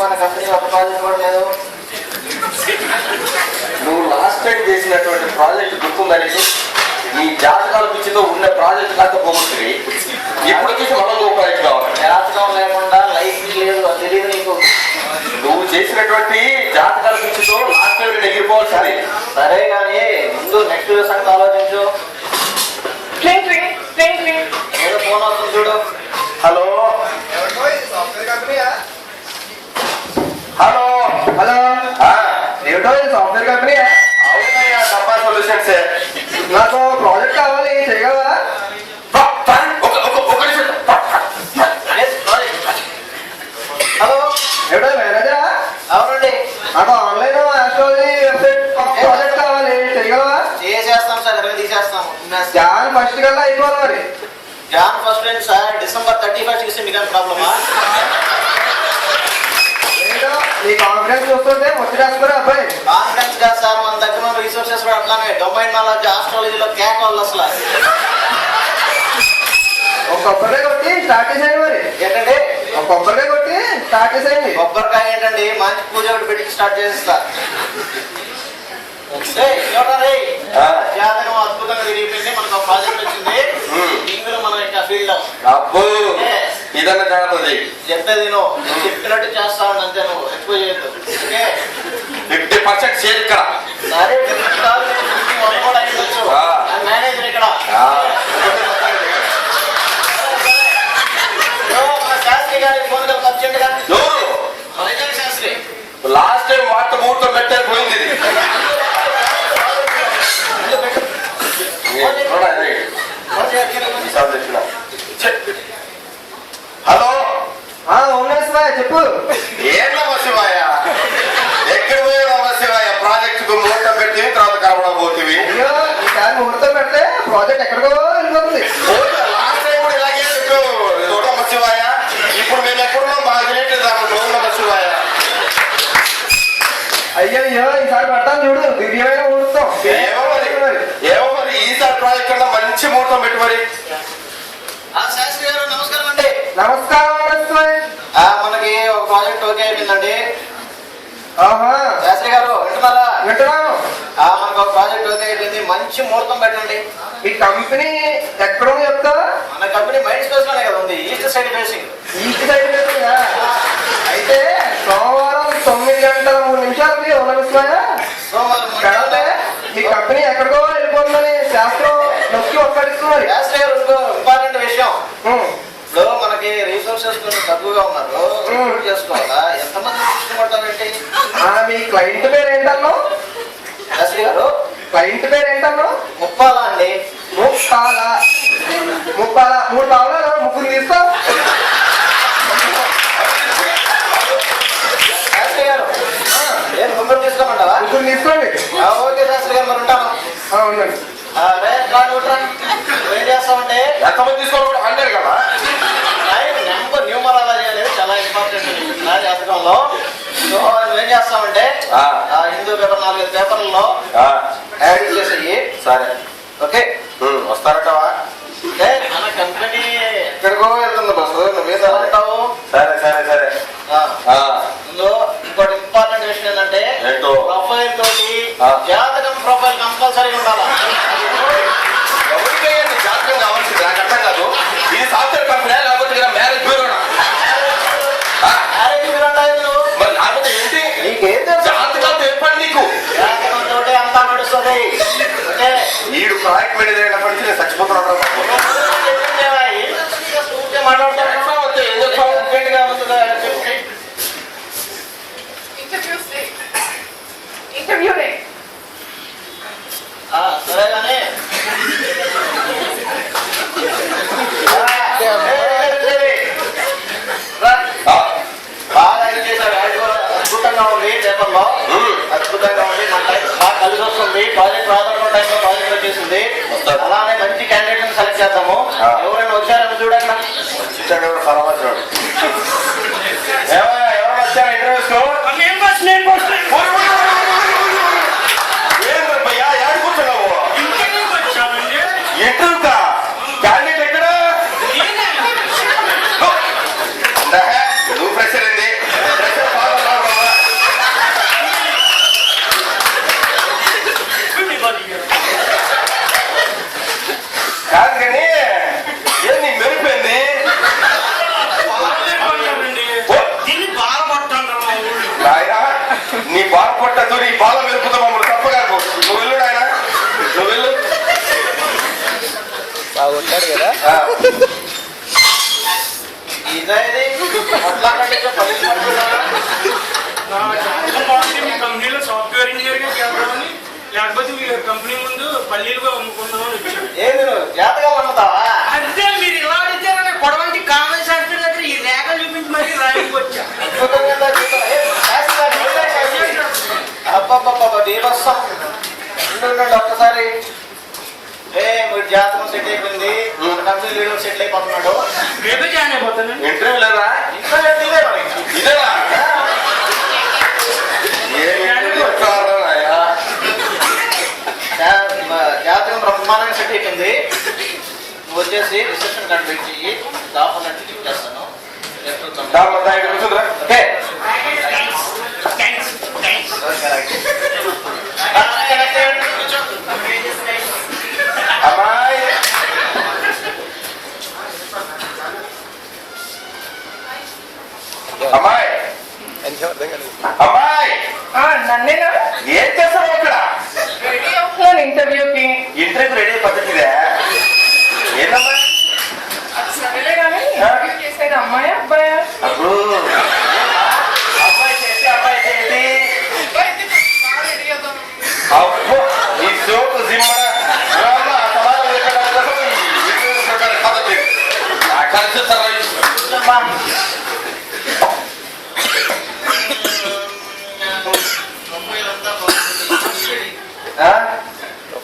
మన కంపెనీ ఒక ప్రాజెక్ట్ కూడా లేదు. నువ్వు లాస్ట్ టైం చేసినటువంటి ప్రాజెక్ట్ గుర్తుందని నీ జాతకాల పిచ్చితో ఉన్న ప్రాజెక్ట్ కాక పోగొట్టువి. ఇప్పుడు వచ్చేసి మనం ఒక ప్రాజెక్ట్ కావాలి. జాతకం లేకుండా లైఫ్ లేదు, తెలియదు నీకు. నువ్వు చేసినటువంటి జాతకాల పిచ్చితో లాస్ట్ టైం నేను ఎగిరిపోవాల్సింది. సరే కానీ ముందు నెక్స్ట్ సంగతి ఆలోచించు. ఏదో ఫోన్ వస్తుంది చూడు. హలో హలో హలో, ఏమిటో సాఫ్ట్వేర్ కంపెనీ? అవునయ్యా, డబ్బా సొల్యూషన్స్. నాకు ప్రాజెక్ట్ కావాలి, చేయగలవా? హలో, ఏమిటో మేనేజరా? అవునండి. నాకు ఆన్లైన్ ఆస్ట్రాలజీ వెబ్సైట్ ప్రాజెక్ట్ కావాలి, చేయగలవా? చేసేస్తాం సార్, ఇరవై తీసేస్తాము. జాన్ ఫస్ట్ కల్లా అయిపోవాలి. మరి జాన్ ఫస్ట్ ఏంటి సార్, డిసెంబర్ 31 ఇస్తే మీకు ప్రాబ్లమా? ఏంటో నీ కాన్ఫిడెన్స్ చూస్తుంటే ముచ్చటేసుకురా అబ్బాయి. కాన్ఫిడెన్స్ కాదు సార్, మన దగ్గర ఉన్న రిసోర్సెస్ కూడా అట్లానే. డొమైన్ నాలెడ్జ్ ఆస్ట్రాలజీలో కేక వాళ్ళు అసలు. ఒక కొబ్బరికాయ కొట్టి స్టార్ట్ చేసేయండి. మరి ఏంటండి? ఒక కొబ్బరికాయ కొట్టి స్టార్ట్ చేసేయండి. కొబ్బరికాయ ఏంటండి, మంచి పూజ ఒకటి పెట్టి స్టార్ట్ చేసేస్తా. జాతకం అద్భుతంగా తిరిగిపోయింది. మనకు ఒక ప్రాజెక్ట్ వచ్చింది. ఇందులో మనం ఇంకా ఫీల్డ్ అబ్బో ఇదన్నా జాగ్రత్త. చెప్పేది నువ్వు చెప్పినట్టు చేస్తాను అంతే, నువ్వు ఎక్కువ చేయొద్దు. 50% షేర్ ఇక్కడ. సరే కూడా అయ్యొచ్చు. మేనేజర్ ఇక్కడ శాస్త్రి గారి ఫోన్ కలిపి అర్జెంట్ గా. శాస్త్రి లాస్ట్ టైం వార్త ముహూర్తం పెట్టారు, పోయింది. హలో ఓమేశ్వరాయ చెప్పు. ఏం నమశివాయ, ఎక్కడ పోయే నమశివాయ? ప్రాజెక్ట్ కు ముహూర్తం పెట్టి తర్వాత కనబడబోతుంది. అయ్యో, ఈసారి ముహూర్తం పెడితే ప్రాజెక్ట్ ఎక్కడికో వెళ్ళిపోతుంది. లాస్ట్ టైం కూడా ఇలాగే నమశివాయ. ఇప్పుడు మేము ఎక్కడున్నాం మాకు తెలియట్లేదు. నమశివాయ. అయ్యో, ఈసారి పెడతాను చూడు, దివ్యమైన ముహూర్తం. ఏమో మరి ఈసారి ప్రాజెక్ట్ కన్నా మంచి ముహూర్తం పెట్టి మరి. శాస్త్రి గారు నమస్కారం అండి. నమస్కారం. మనకి ఒక ప్రాజెక్ట్ ఓకే అయిపోయిందండి. ఆహా, శాస్త్రి గారు వింటున్నారా? వింటున్నాను. మనకు ఒక ప్రాజెక్ట్ ఓకే అయిపోయింది. మంచి ముహూర్తం పెట్టండి. ఈ కంపెనీ ఎక్కడ చెప్తా? మన కంపెనీ మైండ్ స్పేస్ లోనే కదా ఉంది, east side facing. East side ఫేసింగా? అయితే సోమవారం 9:03 ఓమేశ్వరాయ పెడితే మీ కంపెనీ ఎక్కడికో వెళ్ళిపోతుందని శాస్త్రం నొక్కి ఒక్కడిస్తున్నారు. శాస్త్రి గారు ఇంకో ఇంపార్టెంట్ విషయం. ఇప్పుడు మనకి రిసోర్సెస్ కొంచెం తక్కువగా ఉన్నారు, చేసుకోవాలా? ఎంతమంది తీసుకుంటారంటే? మీ క్లయింట్ పేరు ఏంటన్నా? శాస్త్రి గారు క్లయింట్ పేరు ఏంటన్నా? ముప్పాల అండి. ముప్పాల 3 పావులు ముగ్గురు తీస్తా. శాస్త్రి గారు ఏం ముగ్గురు తీసుకోమంటావా? ముగ్గురు తీసుకోండి. ఓకే శాస్త్రి గారు, మరి ఉంటాను. ఉండండి. ఏం చేస్తామంటే ఎంతమంది తీసుకోవాలి? 100 కదా. నెంబర్ న్యూమరాలజీ అనేది చాలా ఇంపార్టెంట్ జాతకంలో. సో నువ్వేం చేస్తామంటే హిందూ పేపర్ 4 పేపర్లలో యాడ్ చేసేయి. సరే ఓకే, వస్తారంటావా? మన కంపెనీ ఎక్కడికో వెళ్తుంది బస్సు, నువ్వేదో అంటావు. సరే సరే సరే. ఇంకోటి ఇంపార్టెంట్ విషయం ఏంటంటే ప్రొఫైల్ తోటి జాతకం ప్రొఫైల్ కంపల్సరీ ఉండాలి. ఎవరికైనా జాతకం కావాల్సింది, నాకు అర్థం కాదు. ఇది సాఫ్ట్వేర్ కంపెనీ లేకపోతే మ్యారేజ్ బ్యూరోనా? మ్యారేజ్ బ్యూరో అంటే మరి లేకపోతే ఏంటి? నీకేం తెలుసు? జాతకాలు చెప్పండి నీకు. జాతకం తోటి అంతా నడుస్తుంది. ఈడు ప్రాజెక్ట్ మేనేజర్ అయినప్పటి నుంచి నేను చచ్చిపోతున్నాను. మాట్లాడుతా ఏం చెప్తావు? ఇంటర్వ్యూ సరే కానీ బాగా చేశారు. అద్భుతంగా ఉంది, పేపర్లో అద్భుతంగా ఉంది. మన టైం బాగా కలిసి వస్తుంది. ప్రాజెక్ట్ రాదనుకున్న టైంలో ప్రాజెక్ట్ వచ్చేసింది. అలానే మంచి క్యాండిడేట్ సెలెక్ట్ చేద్దాము. ఎవరైనా వచ్చారని చూడండి. ఎవరైనా వచ్చారా ఇంటర్వ్యూస్? ఇంటర్వ్యూకా? క్యాండిడేట్ ఎక్కడ? నువ్వు ప్రెషర్ ఏంది? ప్రెషర్ ఇదేది అట్లాంటి మీ కంపెనీలో సాఫ్ట్వేర్ ఇంజనీర్ గా చేద్దామని, లేకపోతే మీ కంపెనీ ముందు పల్లీలుగా అమ్ముకుందామని వచ్చాను. ఏది నువ్వు జాతకాలు అమ్ముతావా? అంతే, మీరు ఇలా అడిగితే కొడవంటి కామన్ శాస్త్రి దగ్గర ఈ రేఖ చూపించి మరీ రాయికి వచ్చా. అద్భుతంగా ఉందా జీవితం? అబ్బబ్బబ్బ దీవత్సం. ఉండండి ఒక్కసారి. మీరు జాతకం సెట్ అయిపోయింది, మన కంపెనీ లీడర్ సెటిల్ అయిపోతున్నాడు. రేపే జాయిన్ అయిపోతాను. ఇంటర్వ్యూ లేదా? ఇంట్లో లేదు, ఇదే మరి. ఇదేనా? జాతకం బ్రహ్మాండంగా సెట్ అయిపోయింది. నువ్వు వచ్చేసి రిసెప్షన్ కండక్ట్ చెయ్యి, దాపల్ అంటే చెక్ చేస్తాను. ఓకే అమ్మాయి అమ్మాయి అమ్మాయి నన్నేనా? ఏం చేస్తావు అక్కడ? రెడీ అవుతున్నాను ఇంటర్వ్యూకి. ఇంటర్వ్యూ రెడీ పద్ధతిగా ఏంటమ్మా? సరేలే కానీ ఇంటర్వ్యూ చేసేది అమ్మాయి అబ్బాయా? అప్పుడు అబ్బాయి చేసి అబ్బాయి చేసి అబ్బో నీ సోపు జిమ్మడ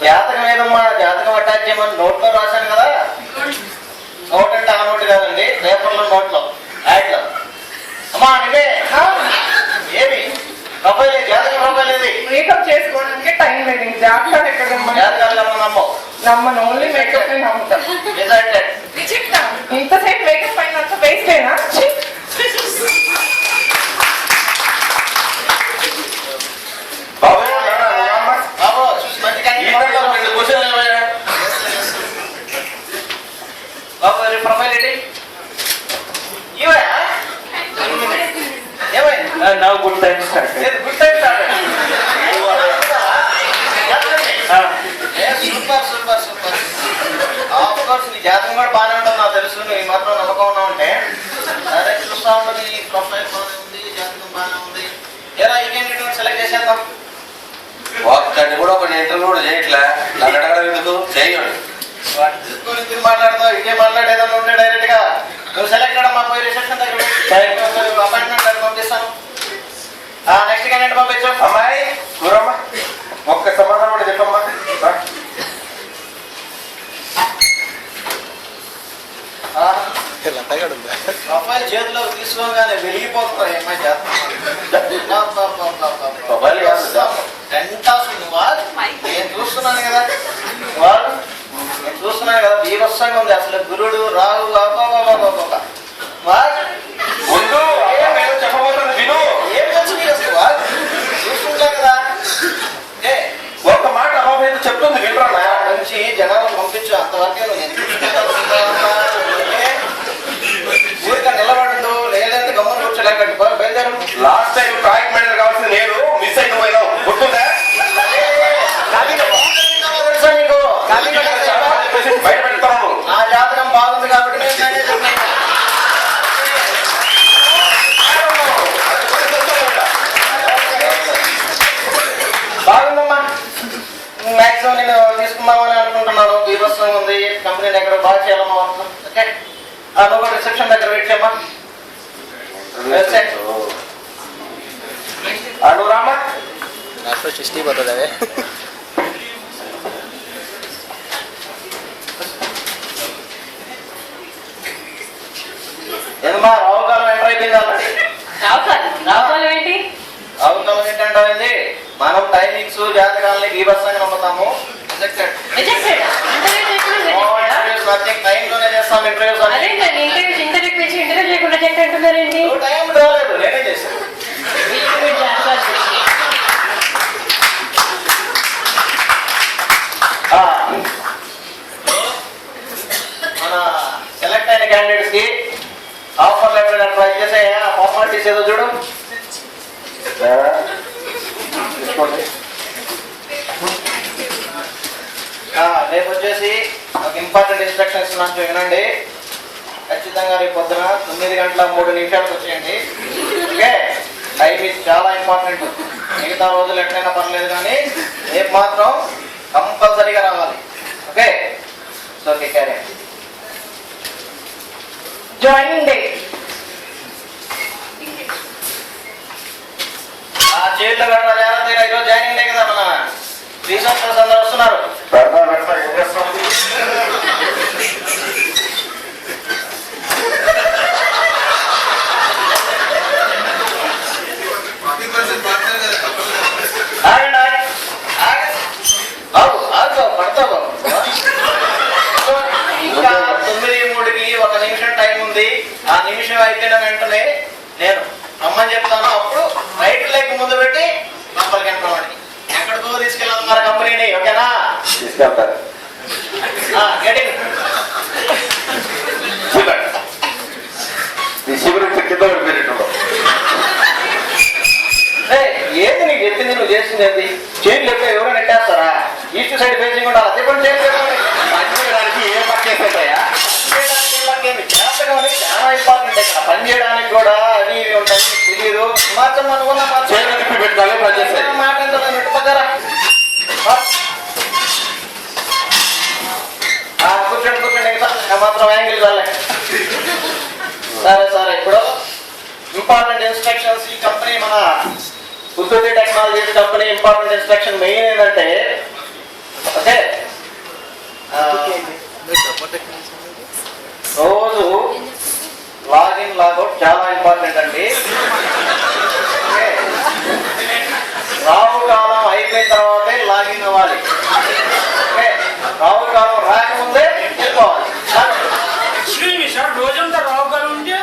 జాతకం ఏదమ్మా? జాతకం అటాచ్ చేయమని నోట్లో రాశాను కదా. నోట్ అంటే ఆ నోట్ కాదండి, పేపర్లో నోట్లో యాడ్లో. అమ్మా నువ్వే ఏమి ప్రొఫైల్ జాతకం ప్రొఫైల్ ఏది? మేకప్ చేసుకోవడానికి టైం లేదు. ఇంక జాగ్రత్త ఎక్కడ జాతకాలు నమ్మవు. నమ్మను, ఓన్లీ మేకప్ నమ్ముతాను. ఇంతసేపు మేకప్ పైన అంత వేస్టేనా? బాబు బాబు మంచి రెండు క్వశ్చన్లు ఏమయ్యా? బాబు ప్రొఫైల్ ఏంటి? ఇవే ఏమైంది? నవ్వు good time start. Good time start. Super super super. Of course నీ జాతకం కూడా బాగానే ఉంటుంది నాకు తెలుసు. నువ్వు ఈ మాత్రం నమ్మకం ఉన్నావు అంటే అదే చూస్తా ఉండదు. ఈ ప్రొఫైల్ బాగానే ఉంది, జాతకం బాగానే ఉంది. ఎలా ఈ క్యాండిడేట్ సెలెక్ట్ చేసేద్దాం. ఒక్కడిని కూడా ఒక ఇంటర్వ్యూ కూడా చేయట్లే. నన్ను అడగడం ఎందుకు? చేయండి. గురించి మాట్లాడదాం. ఇదే మాట్లాడేదాన్ని ఉంటే డైరెక్ట్ గా నువ్వు సెలెక్ట్ అవ్వడం మా పోయి రిసెప్షన్ దగ్గర అపాయింట్మెంట్ దగ్గర పంపిస్తాను. నెక్స్ట్ క్యాండిడేట్ పంపించు. అమ్మాయి దూరమ్మా, ఒక్క సమాధానం కూడా చెప్పమ్మా. ప్రొఫైల్ చేతిలో తీసుకోగానే వెలిగిపోతున్నాయి అమ్మాయి జాతకం. మొబైల్ కాదు. నేను చూస్తున్నాను కదా, వాళ్ళు నేను చూస్తున్నాను కదా, బీభత్సంగా ఉంది అసలు. గురుడు రాహు ముందు చెప్పబోతుంది విను. ఏం తెలుసు చూస్తుంటా కదా. ఒక్క మాట అమ్మాయి చెప్తుంది వినరా? మంచి జనాలను పంపించు. అంతవరకే నువ్వు ఊరిక నిలబడదు, లేదంటే గమ్మని కూర్చోలేక బయలుదేరు. లాస్ట్ టైం ప్రాజెక్ట్ మేనేజర్ కావాల్సింది నేను, మిస్ అయిన పోయినావు గుర్తుందా? తెలుసా నీకు? బయట పెడతాను. నా జాతకం బాగుంది కాబట్టి నేను మేనేజర్. బాగుందమ్మా. మ్యాక్సిమం నేను తీసుకుందామని అనుకుంటున్నాను. బీభత్సంగా ఉంది. కంపెనీ దగ్గర బాగా చేయాలమ్మా. ఓకే, నువ్వు కూడా రిసెప్షన్ దగ్గర వెయిట్ చేయమ్మా. నువ్వు రామ్మా. సృష్టి పోతుంది. ఏదమ్మా రావుకాలం ఎంటర్ అయిపోయింది ఆల్రెడీ. రావాలి ఏంటి? రావుకాలం ఏంటంటే మనం టైమింగ్స్ జాతకాలని బీభత్సంగా నమ్ముతాము. టైంలోనే చేస్తాం ఇంటర్వ్యూస్. టైం రాలేదు, నేనే చేశాను. మన సెలెక్ట్ అయిన క్యాండిడేట్స్ కి ఆఫర్ లెటర్ ట్రై చేసే ఫార్మాలిటీస్ ఏదో చూడు. రేపు వచ్చేసి ఒక ఇంపార్టెంట్ ఇన్స్ట్రక్షన్స్ ఇస్తున్నాను వినండి. ఖచ్చితంగా రేపు పొద్దున 9:03 వచ్చేయండి. ఓకే, టైం ఇది చాలా ఇంపార్టెంట్. మిగతా రోజులు ఎట్లయినా పర్లేదు కానీ రేపు మాత్రం కంపల్సరీగా రావాలి. Okay, so okay carry. Joining day. ఆ చైర్లో పెట్టాలి జాగ్రత్త. ఈరోజు జాయినింగ్ డే కదా, మన రీసెర్చర్స్ అందరూ వస్తున్నారు. పడతావు. ఇంకా 9:03కి 1 నిమిషం టైం ఉంది. ఆ నిమిషం అయిపోయిన వెంటనే నేను అమ్మని చెప్తాను. అప్పుడు రైట్ లెగ్ ముందు పెట్టి లోపలికి వెళ్తామని. ఎక్కడికో తీసుకెళ్తున్నారు కంపెనీని. ఓకేనా? తీసుకెళ్తారు. గెటింగ్ ఈ శిబిరం కింద పడిపోయినట్టు. ఏంది నీకు చెప్పింది, నువ్వు చేసింది ఏంది? చైన్ లెక్క ఎవరో నెట్టేస్తారా? ఈస్ట్ సైడ్ ఫేసింగ్ ఉండాలి. అదే కూడా పనిచేయడానికి ఏ పక్క చేస్తాయా? చాలా ఇంపార్టెంట్. ఇక్కడ పని చేయడానికి కూడా అవి ఇవి ఉంటాయి, తెలియదు. హిమాచల్ అనుకున్నా పెట్టాలి పనిచేస్తాయి. మాట పెట్టుకోరా. కూర్చోండి కూర్చోండి. మాత్రం యాంగిల్ వాళ్ళే. సరే ఇప్పుడు ఇంపార్టెంట్ ఇన్స్ట్రక్షన్స్. ఈ కంపెనీ మన ఉద్యోగి technologies company important instruction main ఏంటంటే, ఓకే, రోజు లాగిన్ లాగౌట్ చాలా ఇంపార్టెంట్ అండి. రావు కాలం అయిపోయిన తర్వాతే లాగిన్ అవ్వాలి. ఓకే, రావు కాలం రాకముందే వెళ్ళిపోవాలి. సార్ రోజంతా రావు కాలం ఉంటే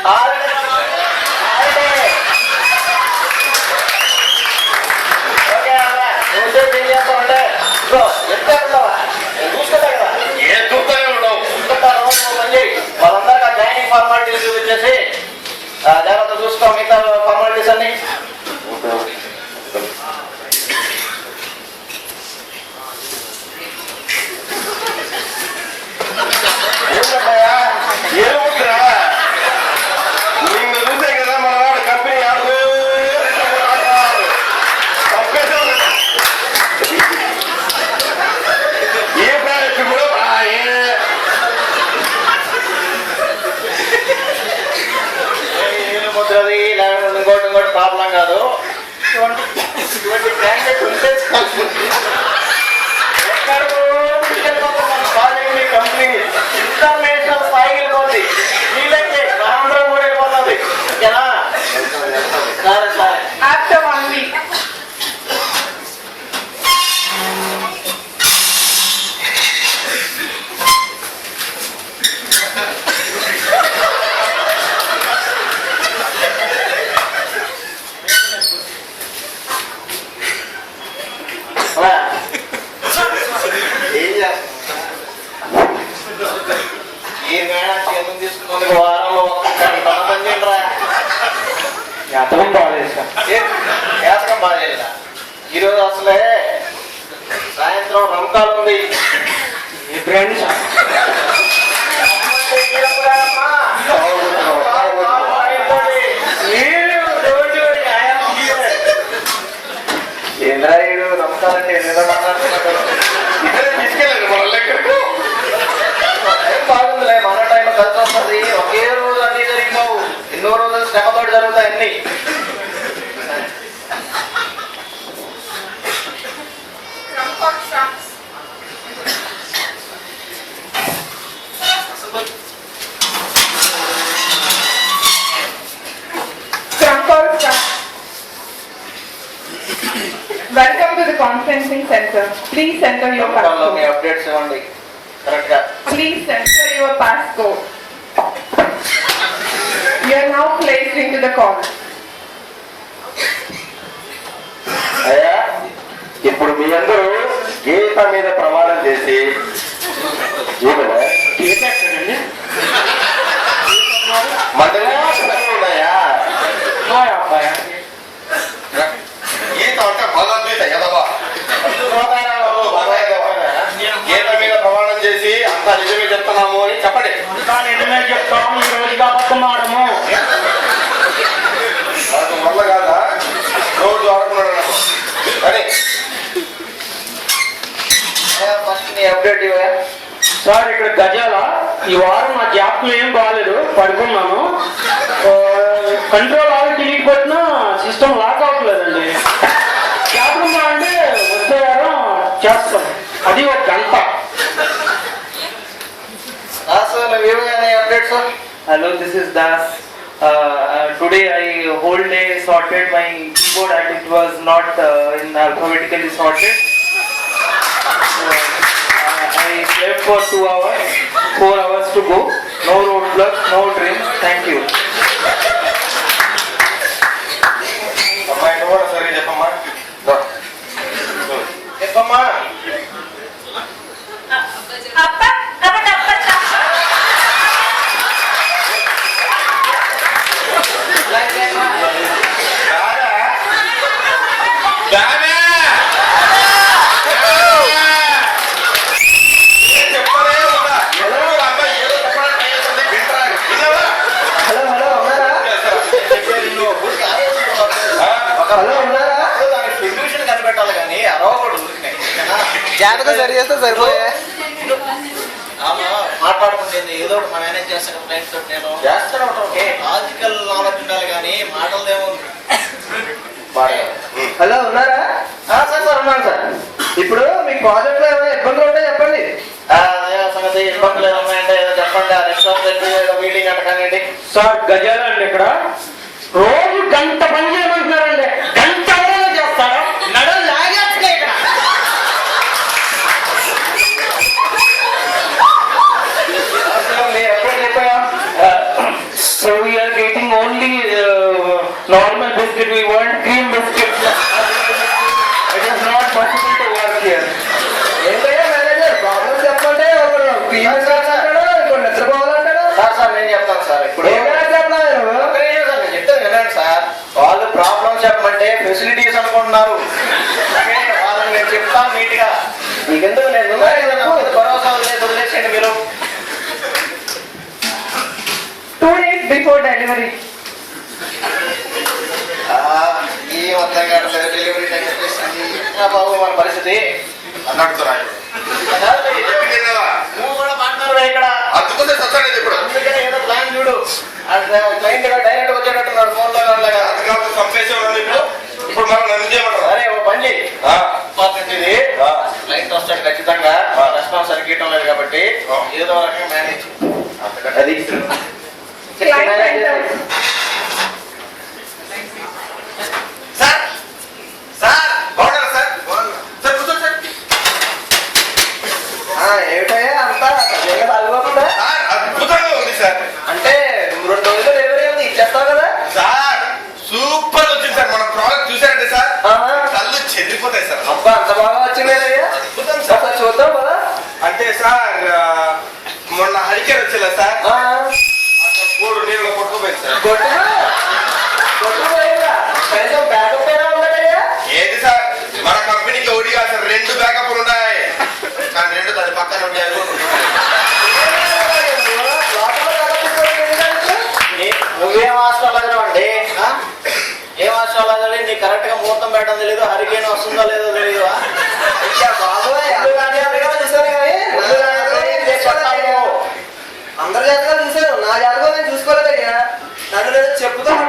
చూసుకుంటా కదా, ఏ చూస్తూనే ఉండవు. వాళ్ళందరికీ జాయినింగ్ ఫార్మాలిటీస్ చూపించేసి జాగ్రత్త చూసుకో. మిగతా ఫార్మాలిటీస్ అన్ని ఏముందిరా? నిన్ను చూసే కదా మన వాడు కంపెనీ ఆడు ఏ ప్రాజెక్ట్ కూడా ముద్రది ఇంకోటి ప్రాబ్లం కాదు. ఇటువంటి క్యాండిడేట్ ఉంటే కంపెనీ ఇంటర్నేషనల్ స్థాయికి వెళ్ళిపోతుంది. వీళ్ళకి ఆంధ్రం కూడా వెళ్ళిపోతుంది. ఓకేనా? సరే After 1 week. ఈ మేడం చేతులు తీసుకుని వారంలో ఒక్క పని చేయండి రా. జాతకం బాగాలేదా? ఈరోజు అసలే సాయంత్రం రంకాలు ఉంది. ఏంద్రాయుడు రంకాలంటే ఏదో మాట్లాడుతున్నాడు. ఇద్దరే తీసుకెళ్ళండి మన ఎక్కడికో. బాగుందిలే, మన టైంలో కలిసి వస్తుంది. ఒకే రోజు అన్ని జరిగిపోవు. ఎన్నో రోజులు శ్రమతోటి జరుగుతాయి అన్ని. Welcome to the conferencing center. Please enter your me passcode. Updates ఇవ్వండి కరెక్ట్ గా. Please enter your passcode. You are now placed into the call. అయ్యా, ఇప్పుడు మీ అందరూ గీత మీద ప్రమాణం చేసి ఉన్నాయా? గీత అంటే భగవద్గీత ఎదవా. గీత మీద ప్రమాణం చేసి అంతా నిజమే చెప్తా అప్డేట్ ఇవ్వయా? సార్ ఇక్కడ గజాల ఈ వారం నా జ్ఞాపకం ఏం బాగాలేదు, పడుకున్నాను. కంట్రోల్ ఆల్ డిలీట్ కొట్టినా సిస్టమ్ లాక్ అవ్వట్లేదండి. జ్ఞాపకం అంటే వచ్చే వారం చేస్తాం, అది ఒక గంట. సార్ నువ్వేమైనా updates? Hello, this is Das. Today I whole day sorted my keyboard and it was not in alphabetically sorted. I slept for 2 hours, 4 hours to go. No roadblocks, no dreams. Thank you. అమ్మా ఇంటి కూడా సరే చెప్పమ్మా. చెప్పమ్మా. Hello ఉన్నారా? Solution కనిపెట్టాలి కానీ అరవకూడదు. జాతకం సరి చేస్తే సరిపోయే. మాట్లాడుకుంటుంది ఏదో ఒకటి మన మేనేజ్ చేస్తాను క్లయింట్ తోటి. నేను చేస్తాను ఓకే లాజికల్ నాలెడ్జ్ ఉండాలి కానీ మాటలదేమో. హలో ఉన్నారా? సార్ సార్ ఉన్నాను సార్. ఇప్పుడు మీ ప్రాజెక్ట్ లో ఏమైనా ఇబ్బందులు ఉంటాయి చెప్పండి. అదే సంగతి ఇబ్బందులు ఏమన్నాయంటే ఏదో చెప్పండి. ఆ రెస్టారెంట్ మీటింగ్ అంట కానివ్వండి. సార్ గజాల అండి ఇక్కడ రోజు గంట పని చేయమంటున్నారండి. గంట ఎవరైనా చేస్తారా? నడలు లాగేస్తున్నాయి ఇక్కడ. మీరు ఎప్పుడు చెప్పాయా? So we are getting only normal biscuit. We want cream biscuit. It is not possible to work here. ఏంటయ్యా మేనేజర్ ప్రాబ్లమ్ చెప్పంటే ఒకడు ప్రీవియస్ అంటాడు, ఇంకో నిద్రపోవాలంటాడు. సార్ నేను చెప్తాను సార్. ఇప్పుడు ఏమైనా చెప్తున్నావు నువ్వు? ఒక్క నిమిషం సార్, నేను చెప్తాను వినండి సార్. వాళ్ళు ప్రాబ్లమ్ చెప్పమంటే ఫెసిలిటీస్ అనుకుంటున్నారు. ఓకే, వాళ్ళని నేను చెప్తాను నీట్ గా. మీకెందుకు నేను ఉన్నాను కదా, నాకు మీద భరోసా వదిలేసేయండి మీరు. 2 days before delivery. ఈ మొత్తం కాదు డెలివరీ టైం వచ్చేసింది. బాబు మన పరిస్థితి నువ్వు కూడా మాట్లాడు ఇక్కడ. అద్దుకుంటే సత్తాడేది ఇప్పుడు. అందుకని ఏదో ప్లాన్ చూడు. క్లయింట్ డైరెక్ట్ వచ్చేటట్టున్నాడు ఫోన్ లో. ఇప్పుడు మనం నన్ను చేయమంటారా? సరే ఓ పని చేయి. ఇది క్లయింట్ వస్తాడు ఖచ్చితంగా. రెస్పాన్స్ సరిగ్గా లేదు కాబట్టి ఏదో రకంగా మేనేజ్. అది సార్ సార్ బాగున్నారా సార్? సార్ కూర్చోండి సార్. ఏమిటయ్యా అంతా అలవకుండా సార్ అద్భుతంగా ఉంది సార్. అంటే 2 రోజులు డెలివరీ ఉంది ఇచ్చేస్తావు కదా. సార్ సూపర్ వచ్చింది సార్. మన ప్రోడక్ట్ చూసారంటే సార్ కళ్ళు చెదిరిపోతాయి సార్. అబ్బా అంత బాగా వచ్చిందయ్యా. అద్భుతం సార్. ఒకసారి చూద్దాం కదా. అంటే సార్ మొన్న హరికేన్ వచ్చిందా సార్? అసలు 3 నీళ్ళు కొట్టుకుపోయింది సార్. కొట్టుకుపోయిందా? కనీసం బ్యాకప్ అయినా ఉందయ్యా. ఏది సార్ మన కంపెనీకి ఒకటి కాదు సార్, 2 బ్యాకప్లు ఉన్నాయి. కానీ 2 దాని పక్కన ఉన్నాయి. నువ్వేం ఆస్ట్రాలజర్ అండి? ఏం ఆస్ట్రాలజర్? నీకు కరెక్ట్ గా ముహూర్తం పెట్టడం తెలియదు, హరికేన్ వస్తుందో లేదో తెలియదు. బాబోయ్ చూసాను కానీ అందరి జాతకాలు చూశాను, నా జాతకం నేను చూసుకోలేదయ్యా. నన్ను నేను చెప్పుతాను